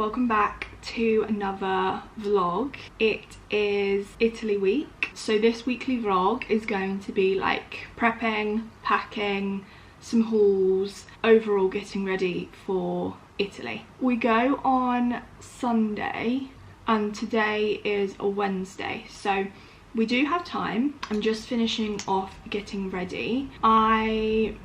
welcome back to another vlog. It is Italy week, so this weekly vlog is going to be like prepping, packing, some hauls, overall getting ready for Italy. We go on Sunday and today is a Wednesday, so we do have time. I'm just finishing off getting ready. I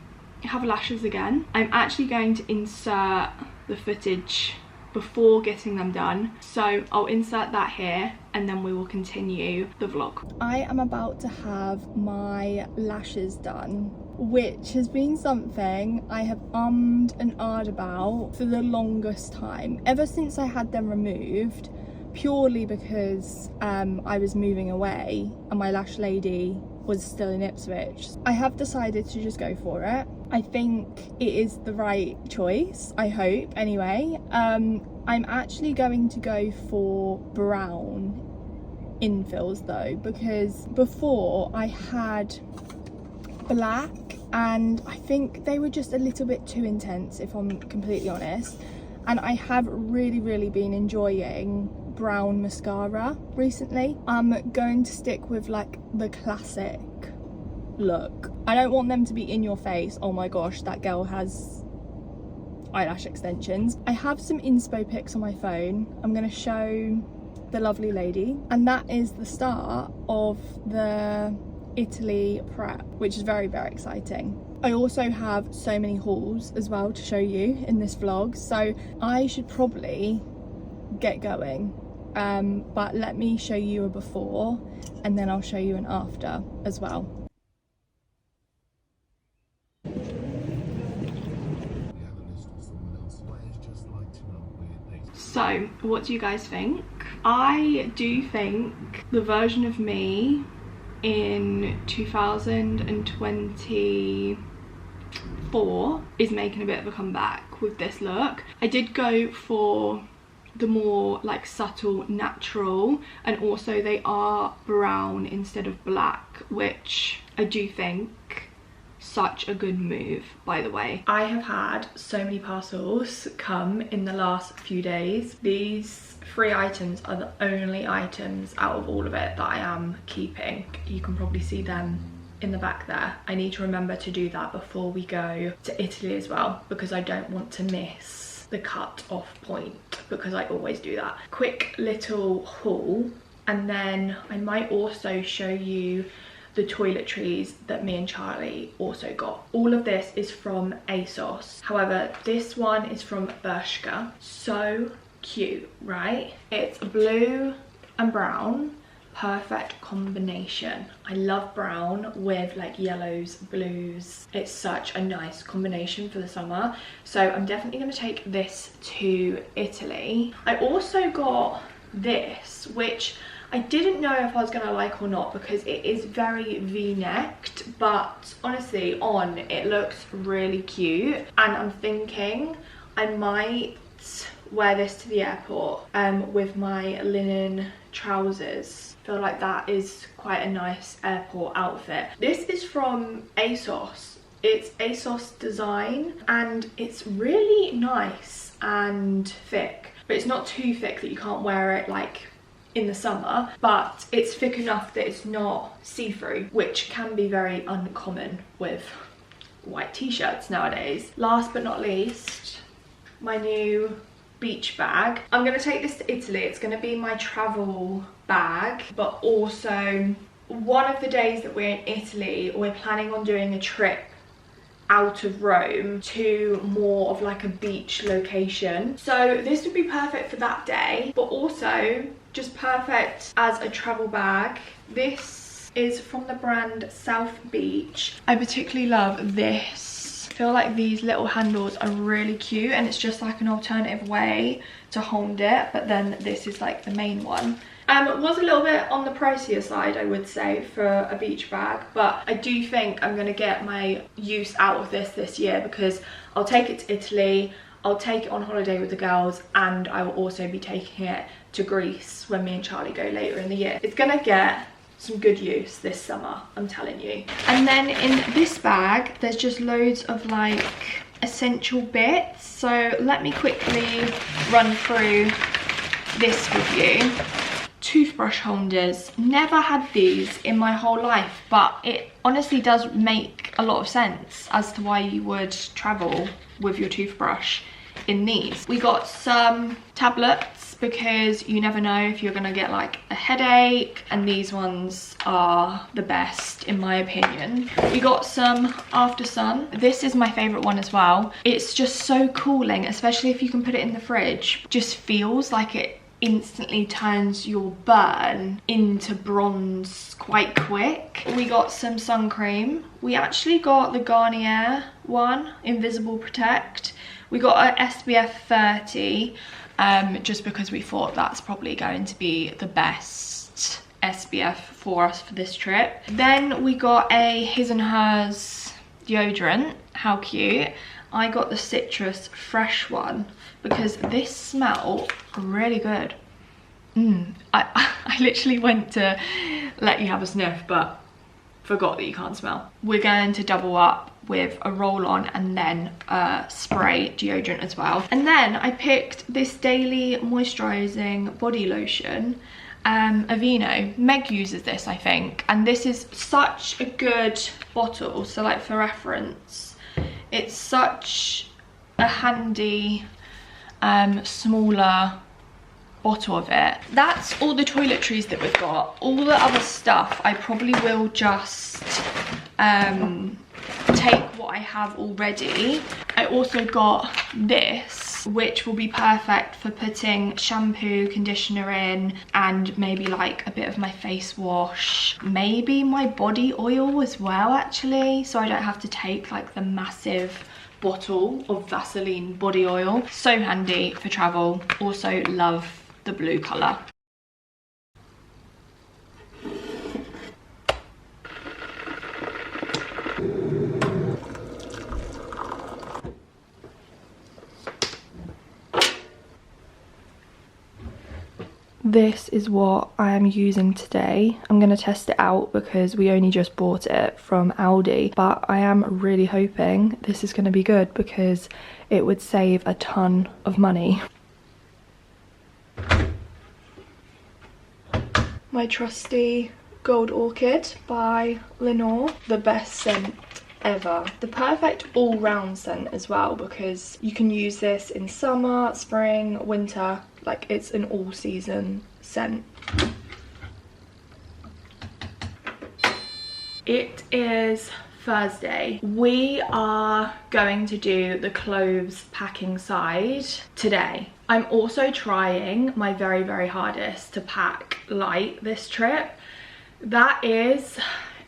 have lashes again. I'm actually going to insert the footage before getting them done, so I'll insert that here and then we will continue the vlog. I am about to have my lashes done, which has been something I have ummed and ahed about for the longest time, ever since I had them removed, purely because I was moving away and my lash lady was still in Ipswich. I have decided to just go for it. I think it is the right choice, I hope anyway. I'm actually going to go for brown infills though, because before I had black and I think they were just a little bit too intense, if I'm completely honest. And I have really been enjoying brown mascara recently. I'm going to stick with like the classic look. I don't want them to be in your face. Oh my gosh, that girl has eyelash extensions. I have some inspo pics on my phone. I'm going to show the lovely lady, and that is the start of the Italy prep, which is very exciting. I also have so many hauls as well to show you in this vlog, so I should probably get going, but let me show you a before and then I'll show you an after as well. So what do you guys think? I do think the version of me in 2024 is making a bit of a comeback with this look. I did go for the more like subtle natural, and also they are brown instead of black, which I do think such a good move, by the way. I have had so many parcels come in the last few days. These 3 items are the only items out of all of it that I am keeping. You can probably see them in the back there. I need to remember to do that before we go to Italy as well, because I don't want to miss the cut off point, because I always do that. Quick little haul, and then I might also show you the toiletries that me and Charlie also got. All of this is from ASOS. However, this one is from Bershka. So cute, right? It's blue and brown, perfect combination. I love brown with like yellows, blues. It's such a nice combination for the summer. So I'm definitely gonna take this to Italy. I also got this, which I didn't know if I was gonna like or not, because it is very V-necked, but honestly on it looks really cute, and I'm thinking I might wear this to the airport with my linen trousers. I feel like that is quite a nice airport outfit. This is from ASOS. It's ASOS design and it's really nice and thick, but it's not too thick that you can't wear it like in the summer, but it's thick enough that it's not see-through, which can be very uncommon with white t-shirts nowadays. Last but not least, my new beach bag. I'm gonna take this to Italy. It's gonna be my travel bag, but also one of the days that we're in Italy, we're planning on doing a trip out of Rome to more of like a beach location. So this would be perfect for that day, but also just perfect as a travel bag. This is from the brand South Beach. I particularly love this. I feel like these little handles are really cute, and it's just like an alternative way to hold it, but then this is like the main one. It was a little bit on the pricier side, I would say, for a beach bag, but I do think I'm gonna get my use out of this year, because I'll take it to Italy, I'll take it on holiday with the girls, and I will also be taking it to Greece when me and Charlie go later in the year. It's gonna get some good use this summer, I'm telling you. And then in this bag, there's just loads of like essential bits. So let me quickly run through this with you. Toothbrush holders. Never had these in my whole life, but it honestly does make a lot of sense as to why you would travel with your toothbrush in these. We got some tablets because you never know if you're gonna get like a headache, and these ones are the best in my opinion. We got some after sun. This is my favorite one as well. It's just so cooling, especially if you can put it in the fridge. Just feels like it instantly turns your burn into bronze quite quick. We got some sun cream. We actually got the Garnier one, Invisible Protect. We got a SPF 30 just because we thought that's probably going to be the best SPF for us for this trip. Then we got a His and Hers deodorant. How cute. I got the citrus fresh one because this smelled really good. I literally went to let you have a sniff but forgot that you can't smell. We're going to double up with a roll-on and then a spray deodorant as well. And then I picked this daily moisturizing body lotion, Aveeno. Meg uses this, I think, and this is such a good bottle. So like for reference, it's such a handy smaller bottle of it. That's all the toiletries that we've got. All the other stuff I probably will just take what I have already. I also got this, which will be perfect for putting shampoo, conditioner in, and maybe like a bit of my face wash, maybe my body oil as well actually, so I don't have to take like the massive bottle of Vaseline body oil. So handy for travel. Also love the blue colour. This is what I am using today. I'm going to test it out because we only just bought it from Aldi, but I am really hoping this is going to be good because it would save a ton of money. My trusty Gold Orchid by Lenore, the best scent ever. The perfect all-round scent as well because you can use this in summer, spring, winter. Like, it's an all-season scent. It is Thursday. We are going to do the clothes packing side today. I'm also trying my very, very hardest to pack light this trip. That is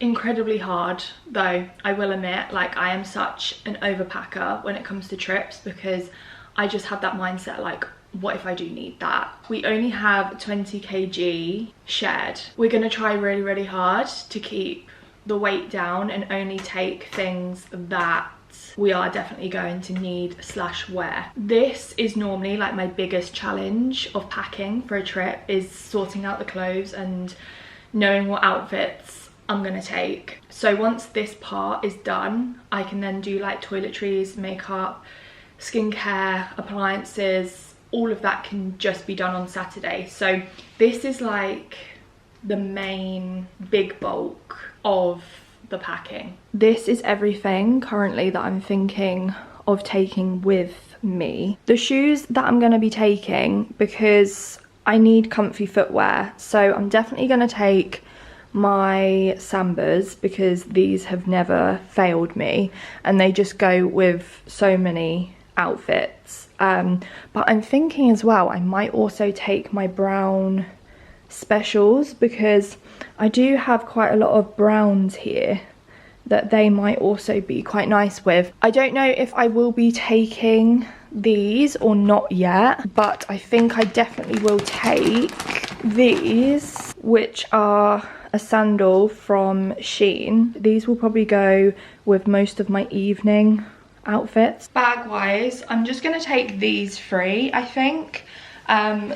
incredibly hard though, I will admit. Like, I am such an overpacker when it comes to trips because I just have that mindset like, what if I do need that? We only have 20 kg shared. We're gonna try really, really hard to keep the weight down and only take things that we are definitely going to need / wear. This is normally like my biggest challenge of packing for a trip, is sorting out the clothes and knowing what outfits I'm gonna take. So once this part is done, I can then do like toiletries, makeup, skincare, appliances. All of that can just be done on Saturday. So this is like the main big bulk of the packing. This is everything currently that I'm thinking of taking with me. The shoes that I'm going to be taking, because I need comfy footwear, so I'm definitely going to take my Sambas because these have never failed me and they just go with so many outfits. But I'm thinking as well I might also take my brown specials because I do have quite a lot of browns here that they might also be quite nice with. I don't know if I will be taking these or not yet, but I think I definitely will take these, which are a sandal from Shein. These will probably go with most of my evening outfits. Bag wise, I'm just gonna take these three, I think.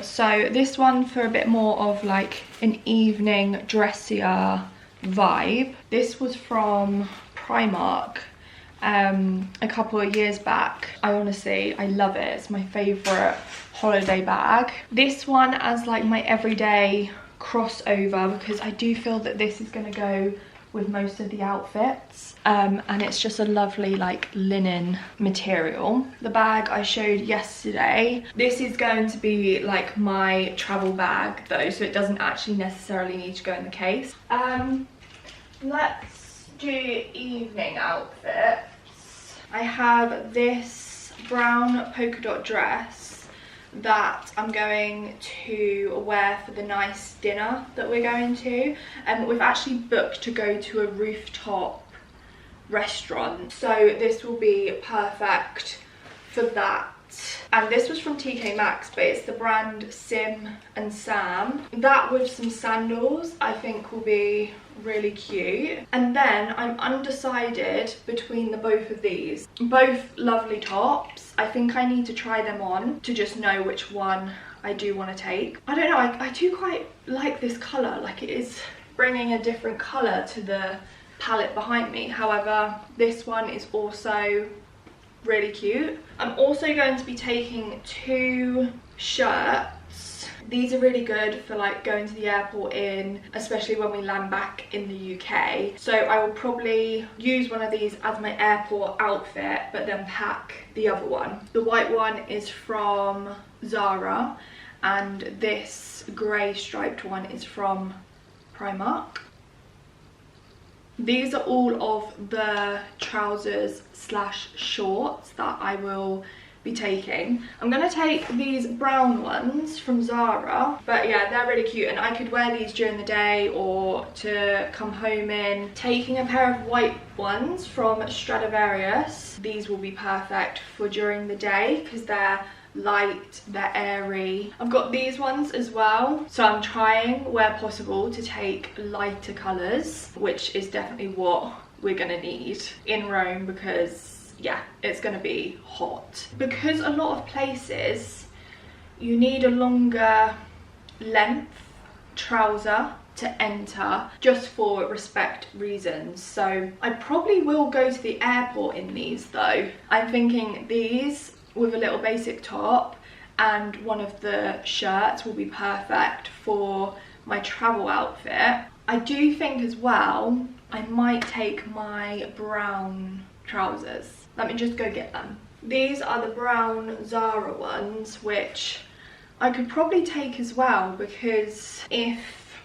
So this one for a bit more of like an evening dressier vibe. This was from Primark, a couple of years back. I love it. It's my favourite holiday bag. This one as like my everyday crossover, because I do feel that this is going to go with most of the outfits, and it's just a lovely like linen material. The bag I showed yesterday, this is going to be like my travel bag though, so it doesn't actually necessarily need to go in the case. Let's do evening outfits. I have this brown polka dot dress that I'm going to wear for the nice dinner that we're going to. We've actually booked to go to a rooftop restaurant, so this will be perfect for that. And this was from TK Maxx, but it's the brand Sim and Sam. That with some sandals I think will be really cute. And then I'm undecided between the both of these. Both lovely tops. I think I need to try them on to just know which one I do want to take. I don't know, I do quite like this colour. Like, it is bringing a different colour to the palette behind me. However, this one is also really cute. I'm also going to be taking 2 shirts. These are really good for like going to the airport in, especially when we land back in the UK. So I will probably use one of these as my airport outfit, but then pack the other one. The white one is from Zara, and this grey striped one is from Primark. These are all of the trousers slash shorts that I will be taking. I'm gonna take these brown ones from Zara, but yeah, they're really cute, and I could wear these during the day or to come home in. Taking a pair of white ones from Stradivarius. These will be perfect for during the day because they're light, they're airy. I've got these ones as well, so I'm trying where possible to take lighter colours, which is definitely what we're gonna need in Rome, because yeah, it's gonna be hot. Because a lot of places you need a longer length trouser to enter just for respect reasons, so I probably will go to the airport in these though. I'm thinking these with a little basic top and one of the shirts will be perfect for my travel outfit. I do think as well I might take my brown trousers. Let me just go get them. These are the brown Zara ones, which I could probably take as well, because if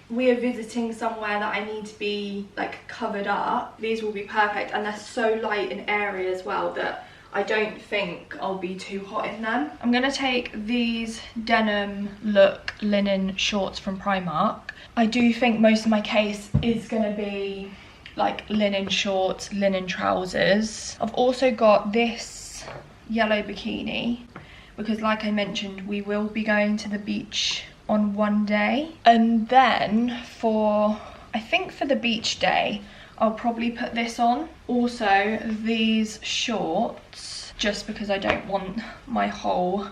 we are visiting somewhere that I need to be like covered up, these will be perfect, and they're so light and airy as well that I don't think I'll be too hot in them. I'm gonna take these denim look linen shorts from Primark. I do think most of my case is gonna be like linen shorts, linen trousers. I've also got this yellow bikini because, like I mentioned, we will be going to the beach on one day. And then I think for the beach day, I'll probably put this on. Also these shorts, just because I don't want my whole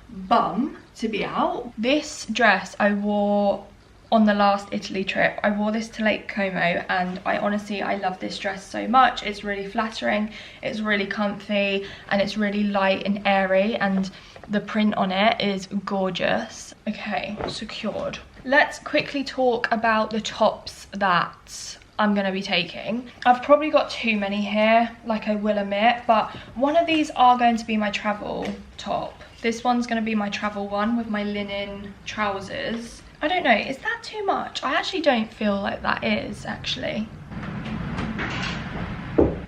bum to be out. This dress I wore on the last Italy trip. I wore this to Lake Como, and I love this dress so much. It's really flattering, it's really comfy, and it's really light and airy, and the print on it is gorgeous. Okay, secured. Let's quickly talk about the tops that I'm gonna be taking. I've probably got too many here, like I will admit, but one of these are going to be my travel top. This one's gonna be my travel one with my linen trousers. I don't know, is that too much? I actually don't feel like that is, actually.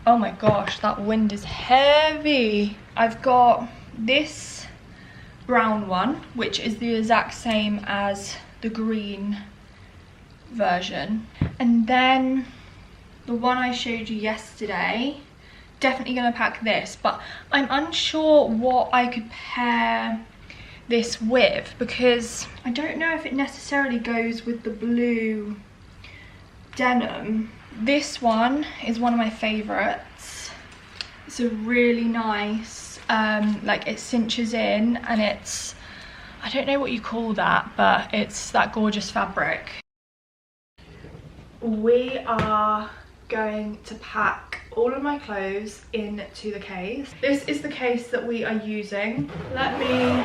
Oh my gosh, that wind is heavy. I've got this brown one, which is the exact same as the green version, and then the one I showed you yesterday, definitely gonna pack this, but I'm unsure what I could pair this with, because I don't know if it necessarily goes with the blue denim. This one is one of my favorites. It's a really nice like, it cinches in, and it's, I don't know what you call that, but it's that gorgeous fabric. We are going to pack all of my clothes into the case. This is the case that we are using. Let me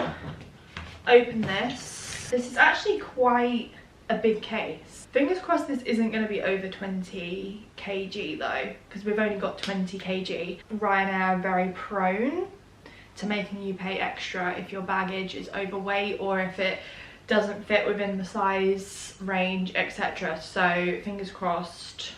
open this. This is actually quite a big case. Fingers crossed this isn't going to be over 20 kg though, because we've only got 20 kg. Ryanair are very prone to making you pay extra if your baggage is overweight or if it doesn't fit within the size range, etc. So fingers crossed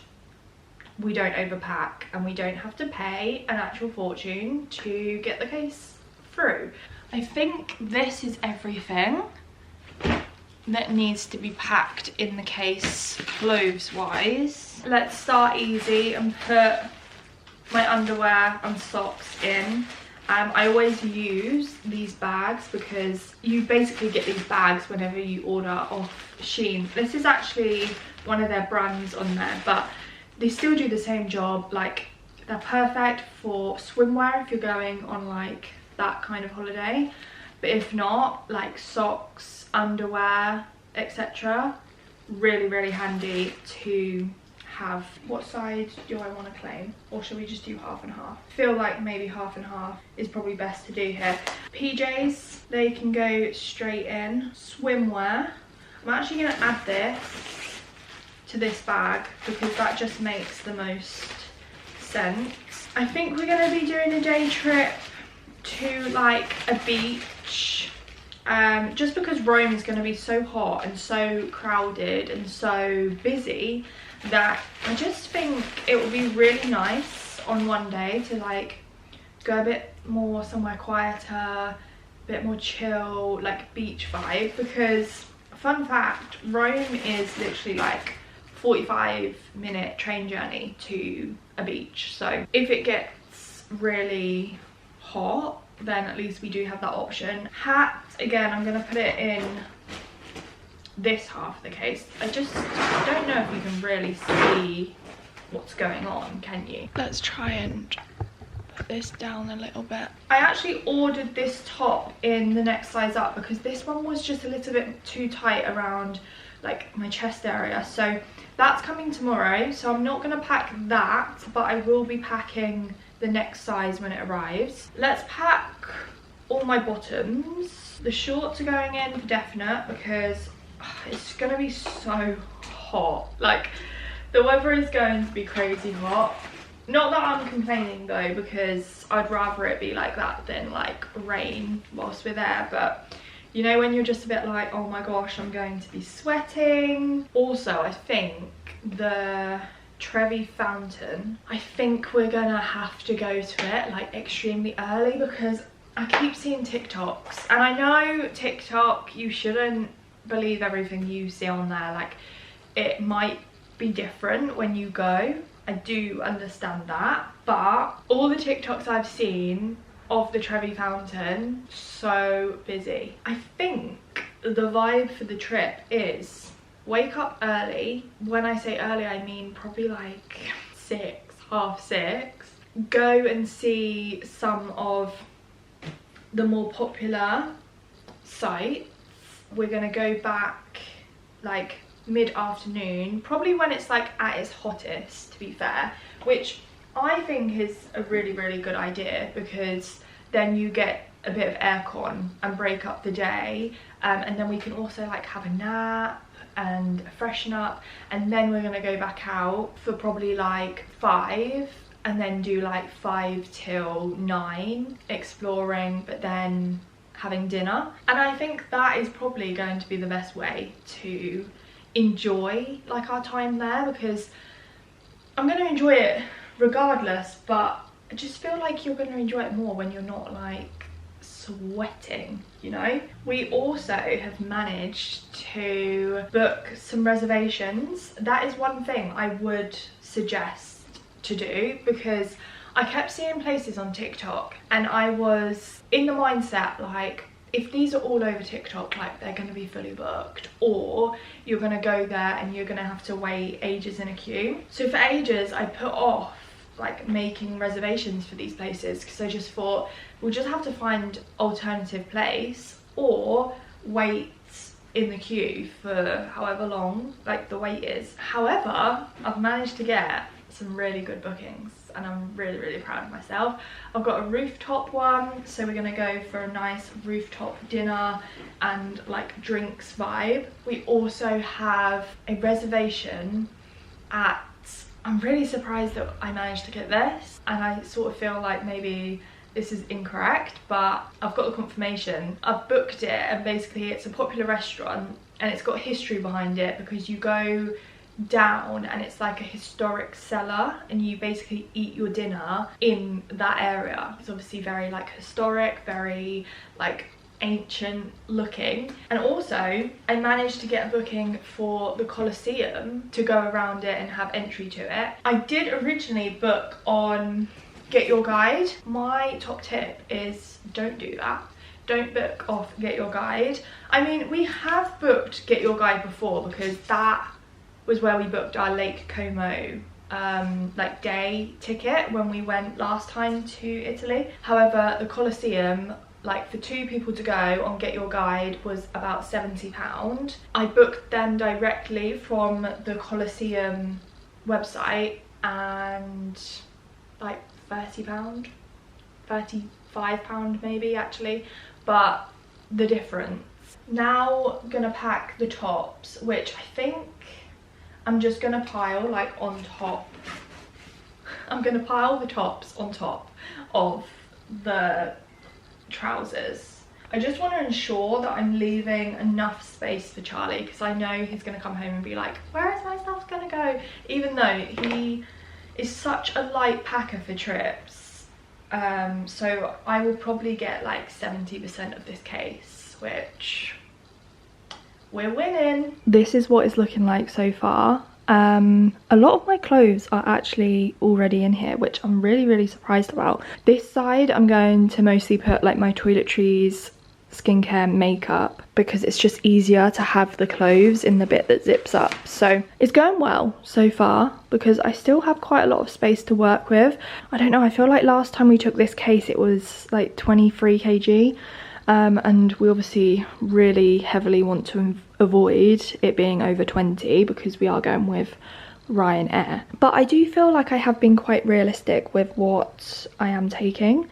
we don't overpack and we don't have to pay an actual fortune to get the case through. I think this is everything that needs to be packed in the case clothes wise. Let's start easy and put my underwear and socks in. I always use these bags because you basically get these bags whenever you order off Shein. This is actually one of their brands on there, but they still do the same job. Like, they're perfect for swimwear if you're going on like that kind of holiday, but if not, like socks, underwear, etc. Really handy to have. What side do I want to claim, or should we just do half and half? I feel like maybe half and half is probably best to do here. PJs, they can go straight in. Swimwear, I'm actually going to add this to this bag because that just makes the most sense. I think we're going to be doing a day trip to like a beach, just because Rome is going to be so hot and so crowded and so busy that I just think it would be really nice on one day to like go a bit more somewhere quieter, a bit more chill, like beach vibe. Because fun fact, Rome is literally like 45-minute train journey to a beach, so if it gets really hot then at least we do have that option. Hat, again, I'm going to put it in this half of the case. I don't know if you can really see what's going on, can you? Let's try and put this down a little bit. I actually ordered this top in the next size up because this one was just a little bit too tight around like my chest area, so that's coming tomorrow. So I'm not going to pack that, but I will be packing the next size when it arrives. Let's pack all my bottoms. The shorts are going in for definite because it's gonna be so hot. Like, the weather is going to be crazy hot. Not that I'm complaining though, because I'd rather it be like that than like rain whilst we're there, but you know when you're just a bit like, oh my gosh, I'm going to be sweating. Also, I think the Trevi fountain, I think we're gonna have to go to it like extremely early because I keep seeing TikToks, and I know TikTok, you shouldn't believe everything you see on there. Like, it might be different when you go, I do understand that, but all the TikToks I've seen of the Trevi fountain, so busy. I think the vibe for the trip is wake up early. When I say early, I mean probably like 6, half 6. Go and see some of the more popular sites. We're gonna go back like mid-afternoon, probably when it's like at its hottest, to be fair, which I think is a really good idea because then you get a bit of aircon and break up the day, and then we can also like have a nap and freshen up, and then we're gonna go back out for probably like 5 and then do like 5 till 9 exploring, but then having dinner. And I think that is probably going to be the best way to enjoy like our time there, because I'm going to enjoy it regardless, but I just feel like you're going to enjoy it more when you're not like sweating, you know. We also have managed to book some reservations. That is one thing I would suggest to do, because I kept seeing places on TikTok and I was in the mindset like, if these are all over TikTok, like they're going to be fully booked, or you're going to go there and you're going to have to wait ages in a queue. So for ages I put off like making reservations for these places because I just thought we'll just have to find alternative place or wait in the queue for however long like the wait is. However, I've managed to get some really good bookings. and I'm really, really proud of myself. I've got a rooftop one, so we're gonna go for a nice rooftop dinner and like drinks vibe. We also have a reservation at, I'm really surprised that I managed to get this, and I sort of feel like maybe this is incorrect, but I've got the confirmation. I've booked it, and basically it's a popular restaurant and it's got history behind it, because you go down and it's like a historic cellar and you basically eat your dinner in that area. It's obviously very like historic, very like ancient looking. And also I managed to get a booking for the Colosseum to go around it and have entry to it. I did originally book on Get Your Guide. My top tip is don't do that. Don't book off Get Your Guide. I mean, we have booked Get Your Guide before, because that was where we booked our Lake Como like day ticket when we went last time to Italy. However, the Colosseum, like for 2 people to go on Get Your Guide, was about £70. I booked them directly from the Colosseum website, and like £30, £35 maybe actually, but the difference. Now I'm gonna pack the tops, which I think I'm just gonna pile like on top. I'm gonna pile the tops on top of the trousers. I just want to ensure that I'm leaving enough space for Charlie, because I know he's gonna come home and be like, where is my stuff gonna go? Even though he is such a light packer for trips. So I will probably get like 70% of this case, which we're winning. This is what it's looking like so far. A lot of my clothes are actually already in here, which I'm really, really surprised about. This side I'm going to mostly put like my toiletries, skincare, makeup, because it's just easier to have the clothes in the bit that zips up. So it's going well so far, because I still have quite a lot of space to work with. I don't know, I feel like last time we took this case it was like 23 kg, and we obviously really heavily want to avoid it being over 20, because we are going with Ryanair. But I do feel like I have been quite realistic with what I am taking.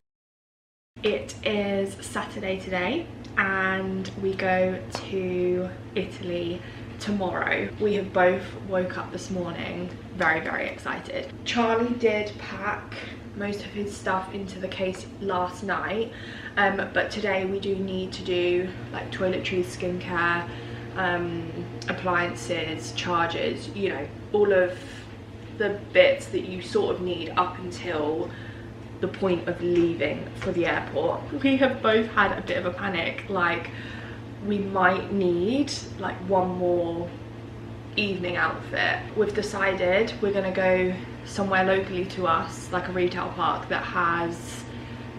It is Saturday today and we go to Italy tomorrow. We have both woke up this morning very, very excited. Charlie did pack most of his stuff into the case last night, but today we do need to do like toiletries, skincare, appliances, chargers, you know, all of the bits that you sort of need up until the point of leaving for the airport. We have both had a bit of a panic, like we might need like one more evening outfit. We've decided we're gonna go somewhere locally to us, like a retail park that has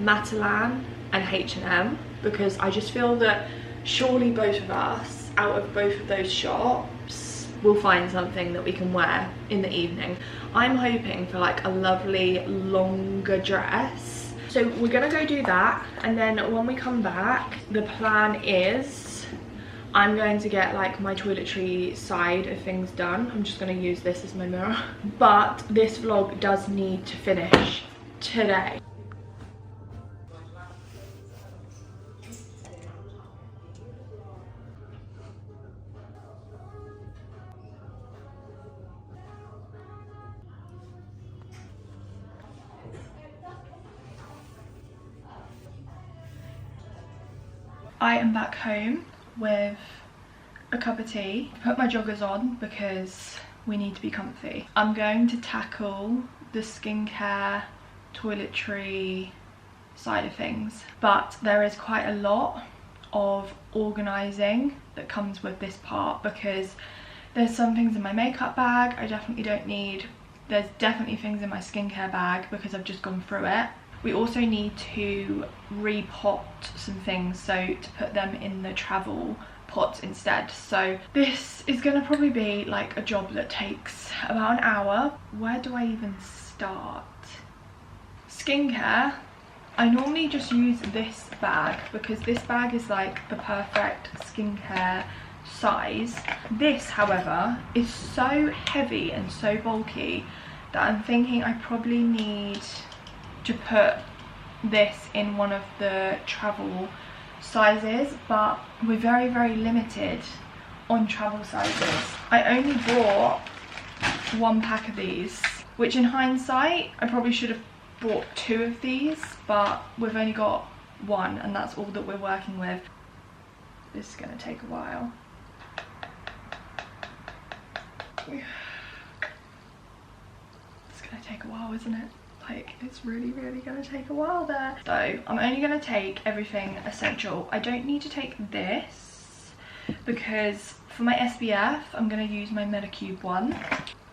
Matalan and H&M, because I just feel that surely both of us, out of both of those shops, will find something that we can wear in the evening. I'm hoping for like a lovely longer dress, so we're gonna go do that, and then when we come back the plan is I'm going to get like my toiletry side of things done. I'm just going to use this as my mirror, but this vlog does need to finish today. I am back home with a cup of tea. I put my joggers on because we need to be comfy. I'm going to tackle the skincare, toiletry side of things, but there is quite a lot of organising that comes with this part, because there's some things in my makeup bag I definitely don't need. There's definitely things in my skincare bag because I've just gone through it. We also need to repot some things, so to put them in the travel pot instead. So this is gonna probably be like a job that takes about an hour. Where do I even start? Skincare, I normally just use this bag because this bag is like the perfect skincare size. This, however, is so heavy and so bulky that I'm thinking I probably need to put this in one of the travel sizes, but we're very, very limited on travel sizes. I only bought 1 pack of these, which in hindsight I probably should have bought 2 of these, but we've only got 1 and that's all that we're working with. This is going to take a while. It's going to take a while, isn't it? Like, it's really, really going to take a while there. So I'm only going to take everything essential. I don't need to take this because for my SPF I'm going to use my Medicube one.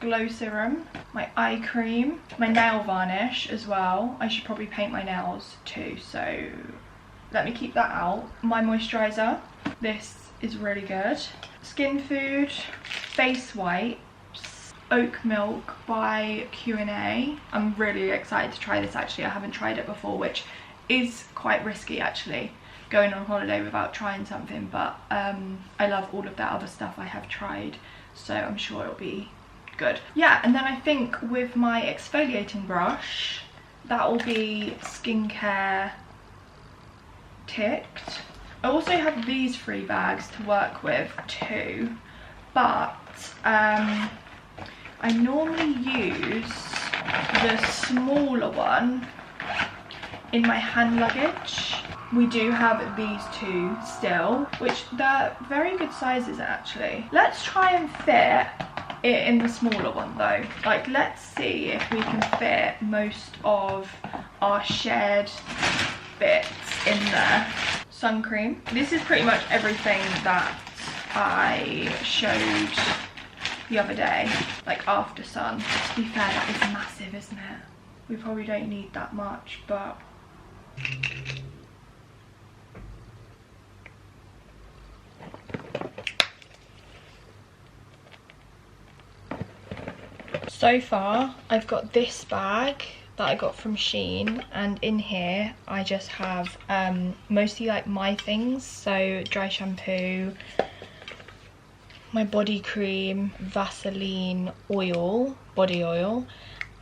Glow serum, my eye cream, my nail varnish as well. I should probably paint my nails too, so let me keep that out. My moisturizer, this is really good. Skin Food, face wipes, oat milk by Q&A. I'm really excited to try this actually. I haven't tried it before, which is quite risky actually, going on holiday without trying something, but I love all of that other stuff I have tried, so I'm sure it'll be good. Yeah, and then I think with my exfoliating brush, that will be skincare ticked. I also have these 3 bags to work with too, but I normally use the smaller one in my hand luggage. We do have these 2 still, which they're very good sizes actually. Let's try and fit it in the smaller one though. Like, let's see if we can fit most of our shared bits in there. Sun cream. This is pretty much everything that I showed the other day, like after sun. To be fair, that is massive, isn't it? We probably don't need that much, but so far I've got this bag that I got from Shein, and in here I just have mostly like my things, so dry shampoo, my body cream, Vaseline oil, body oil,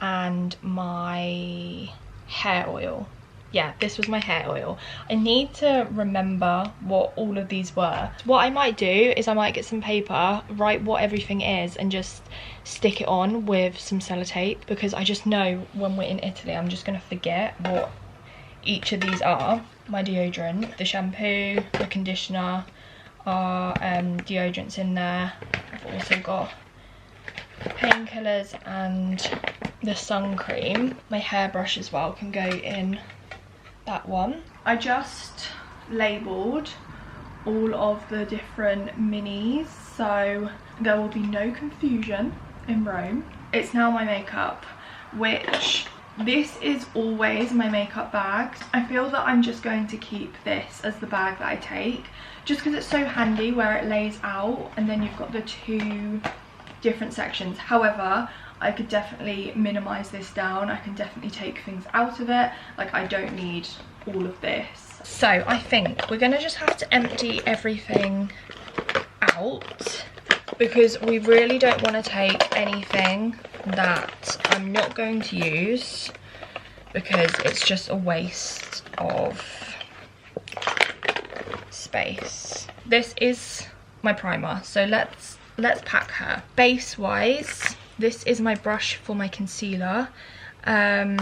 and my hair oil. Yeah, this was my hair oil. I need to remember what all of these were. What I might do is I might get some paper, write what everything is, and just stick it on with some sellotape, because I just know when we're in Italy I'm just going to forget what each of these are. My deodorant, the shampoo, the conditioner, our deodorants in there. I've also got painkillers and the sun cream. My hairbrush as well can go in that one. I just labelled all of the different minis, so there will be no confusion in Rome. It's now my makeup, which this is always my makeup bag. I feel that I'm just going to keep this as the bag that I take, just because it's so handy where it lays out and then you've got the 2 different sections. However, I could definitely minimise this down. I can definitely take things out of it. Like, I don't need all of this. So I think we're gonna just have to empty everything out, because we really don't want to take anything that I'm not going to use, because it's just a waste of space. This is my primer, so let's pack her. Base wise, this is my brush for my concealer, my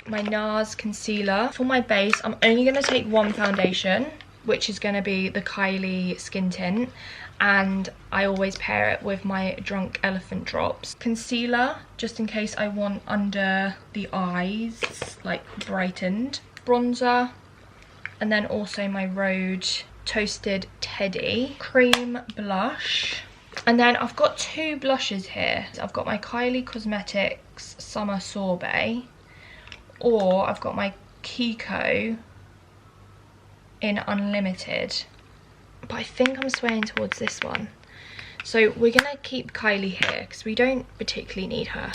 NARS concealer. For my base, I'm only going to take 1 foundation, which is going to be the Kylie Skin Tint, and I always pair it with my Drunk Elephant drops. Concealer, just in case I want under the eyes, like brightened. Bronzer, and then also my Rhode Toasted Teddy. Cream blush. And then I've got 2 blushes here. I've got my Kylie Cosmetics Summer Sorbet, or I've got my Kiko in Unlimited. But I think I'm swaying towards this one. So we're gonna keep Kylie here because we don't particularly need her.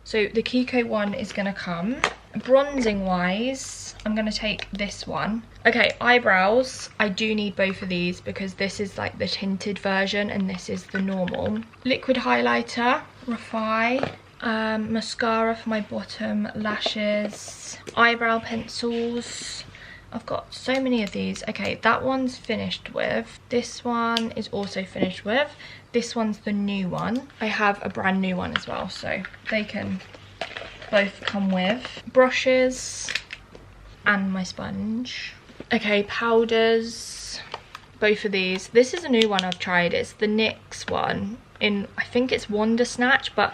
So the Kiko one is gonna come. Bronzing wise, I'm gonna take this one. Okay, eyebrows, I do need both of these because this is like the tinted version and this is the normal. Liquid highlighter, Refi mascara for my bottom lashes, eyebrow pencils. I've got so many of these. Okay, that one's finished with. This one is also finished with. This one's the new one. I have a brand new one as well, so they can both come with. Brushes and my sponge. Okay, powders. Both of these. This is a new one I've tried. It's the NYX one in, I think it's Wonder Snatch, but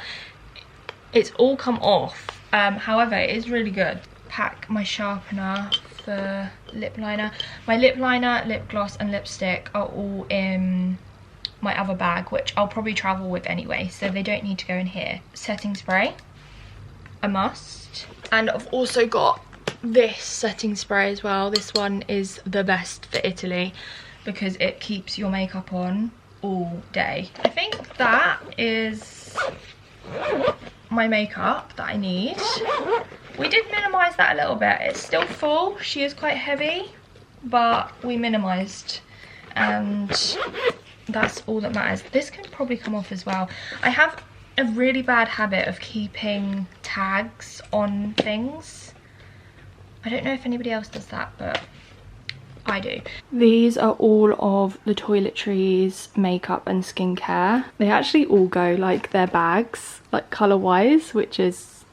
it's all come off. However, it is really good. Pack my sharpener for lip liner. My lip liner, lip gloss and lipstick are all in my other bag, which I'll probably travel with anyway, so they don't need to go in here. Setting spray, a must. And I've also got this setting spray as well. This one is the best for Italy because it keeps your makeup on all day. I think that is my makeup that I need. We did minimise that a little bit. It's still full. She is quite heavy, but we minimised, and that's all that matters. This can probably come off as well. I have a really bad habit of keeping tags on things. I don't know if anybody else does that, but I do. These are all of the Toiletries makeup and skincare. They actually all go like their bags, like colour wise, which is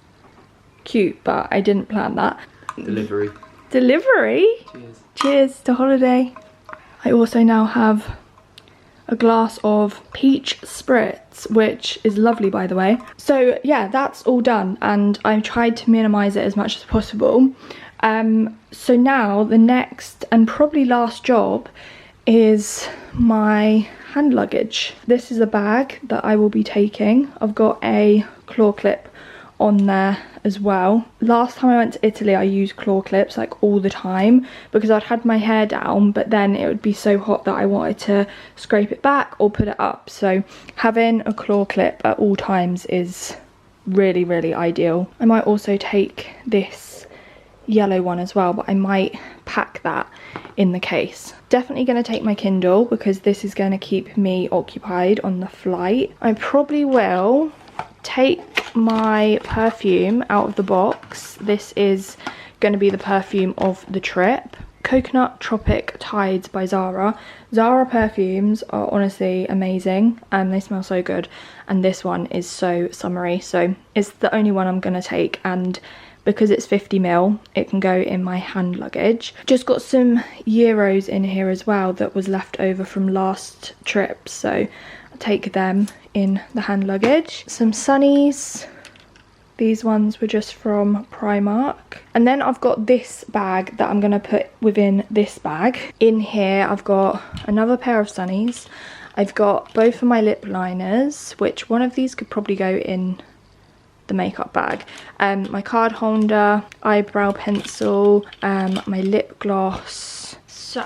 cute, but I didn't plan that. Delivery. Delivery? Cheers. Cheers to holiday. I also now have a glass of peach spritz, which is lovely, by the way. So yeah, that's all done, and I've tried to minimise it as much as possible. So now the next and probably last job is my hand luggage. This is a bag that I will be taking. I've got a claw clip on there as well. Last time I went to Italy, I used claw clips like all the time because I'd had my hair down, but then it would be so hot that I wanted to scrape it back or put it up. So having a claw clip at all times is really, really ideal. I might also take this yellow one as well, but I might pack that in the case. Definitely going to take my Kindle because this is going to keep me occupied on the flight. I probably will take my perfume out of the box. This is going to be the perfume of the trip. Coconut Tropic Tides by Zara. Zara perfumes are honestly amazing and they smell so good, and this one is so summery, so it's the only one I'm going to take, and because it's 50ml, it can go in my hand luggage. Just got some euros in here as well that was left over from last trip, so I'll take them in the hand luggage. Some sunnies. These ones were just from Primark. And then I've got this bag that I'm going to put within this bag. In here I've got another pair of sunnies. I've got both of my lip liners, which one of these could probably go in the makeup bag. My card holder, eyebrow pencil, my lip gloss. So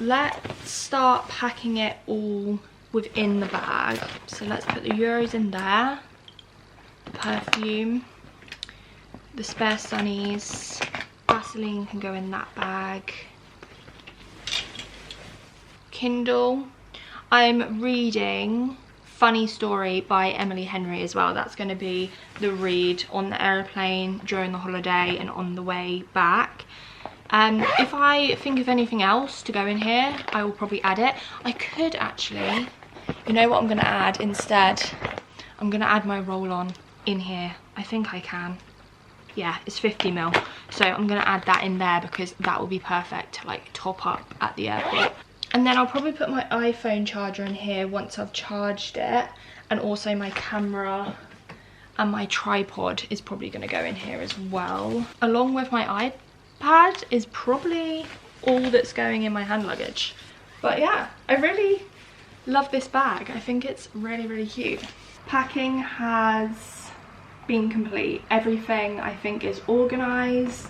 let's start packing it all within the bag. So let's put the euros in there, the perfume, the spare sunnies, Vaseline can go in that bag, Kindle. I'm reading Funny Story by Emily Henry as well. That's going to be the read on the aeroplane during the holiday and on the way back. If I think of anything else to go in here, I will probably add it. I could actually, you know what I'm going to add instead? I'm going to add my roll-on in here. I think I can. Yeah, it's 50ml. So I'm going to add that in there because that will be perfect to like top up at the airport. And then I'll probably put my iPhone charger in here once I've charged it. And also my camera and my tripod is probably going to go in here as well. Along with my iPad is probably all that's going in my hand luggage. But yeah, I really love this bag. I think it's really, really cute. Packing has been complete. Everything I think is organised.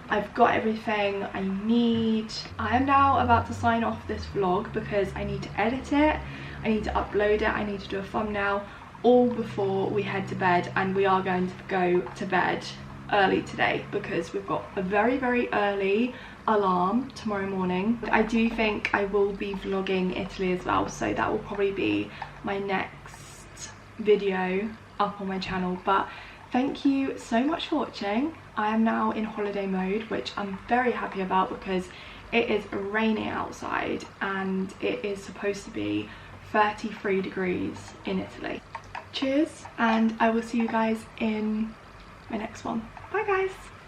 I've got everything I need. I am now about to sign off this vlog because I need to edit it, I need to upload it, I need to do a thumbnail, all before we head to bed. And we are going to go to bed early today because we've got a very, very early alarm tomorrow morning. I do think I will be vlogging Italy as well, so that will probably be my next video up on my channel. But thank you so much for watching. I am now in holiday mode, which I'm very happy about because it is raining outside and it is supposed to be 33 degrees in Italy. Cheers, and I will see you guys in my next one. Bye guys.